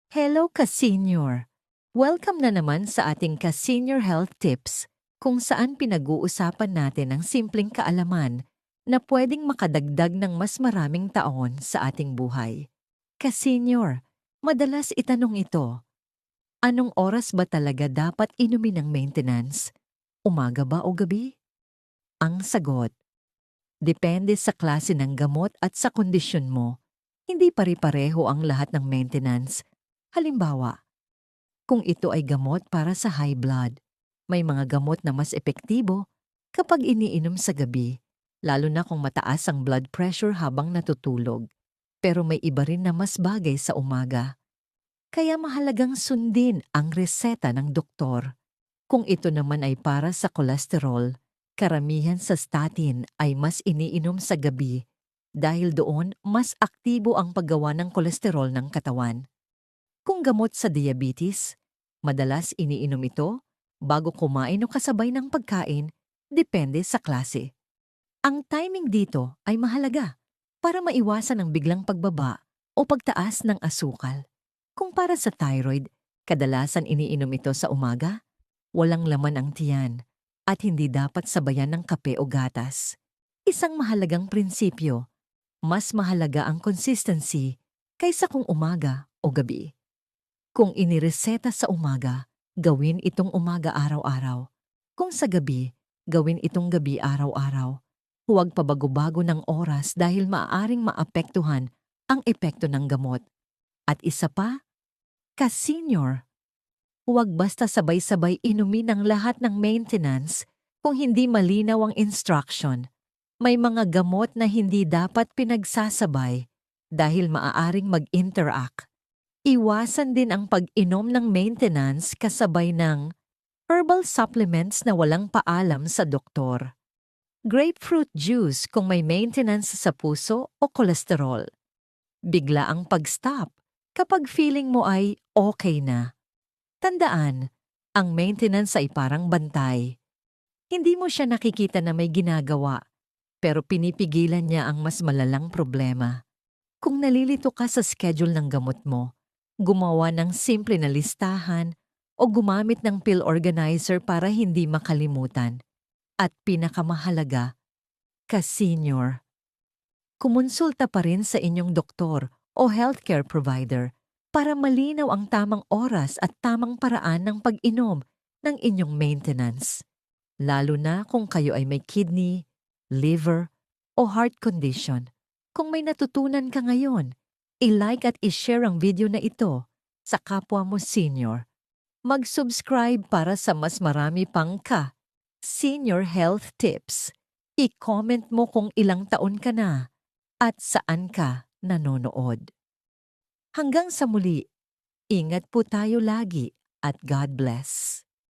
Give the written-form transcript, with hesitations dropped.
Hello ka-senior! Welcome na naman sa ating ka-senior health tips kung saan pinag-uusapan natin ang simpleng kaalaman na pwedeng makadagdag ng mas maraming taon sa ating buhay. Ka-senior, madalas itanong ito, anong oras ba talaga dapat inumin ng maintenance? Umaga ba o gabi? Ang sagot, depende sa klase ng gamot at sa kondisyon mo. Hindi pare-pareho ang lahat ng maintenance. Halimbawa, kung ito ay gamot para sa high blood, may mga gamot na mas epektibo kapag iniinom sa gabi, lalo na kung mataas ang blood pressure habang natutulog. Pero may iba rin na mas bagay sa umaga. Kaya mahalagang sundin ang reseta ng doktor. Kung ito naman ay para sa kolesterol, karamihan sa statin ay mas iniinom sa gabi dahil doon mas aktibo ang paggawa ng kolesterol ng katawan. Kung gamot sa diabetes, madalas iniinom ito bago kumain o kasabay ng pagkain, depende sa klase. Ang timing dito ay mahalaga para maiwasan ang biglang pagbaba o pagtaas ng asukal. Kung para sa thyroid, kadalasan iniinom ito sa umaga, walang laman ang tiyan, at hindi dapat sabayan ng kape o gatas. Isang mahalagang prinsipyo, mas mahalaga ang consistency kaysa kung umaga o gabi. Kung inireseta sa umaga, gawin itong umaga araw-araw. Kung sa gabi, gawin itong gabi araw-araw. Huwag pabago-bago ng oras dahil maaaring maapektuhan ang epekto ng gamot. At isa pa, ka-senior, huwag basta sabay-sabay inumin ang lahat ng maintenance kung hindi malinaw ang instruction. May mga gamot na hindi dapat pinagsasabay dahil maaaring mag-interact. Iwasan din ang pag-inom ng maintenance kasabay ng herbal supplements na walang paalam sa doktor. Grapefruit juice kung may maintenance sa puso o kolesterol. Bigla ang pag-stop kapag feeling mo ay okay na. Tandaan, ang maintenance ay parang bantay. Hindi mo siya nakikita na may ginagawa, pero pinipigilan niya ang mas malalang problema. Kung nalilito ka sa schedule ng gamot mo, gumawa ng simple na listahan o gumamit ng pill organizer para hindi makalimutan. At pinakamahalaga, ka-senior, kumonsulta pa rin sa inyong doktor o healthcare provider para malinaw ang tamang oras at tamang paraan ng pag-inom ng inyong maintenance. Lalo na kung kayo ay may kidney, liver, o heart condition. Kung may natutunan ka ngayon, i-like at i-share ang video na ito sa kapwa mo senior. Mag-subscribe para sa mas marami pang senior health tips. I-comment mo kung ilang taon ka na at saan ka nanonood. Hanggang sa muli, ingat po tayo lagi at God bless.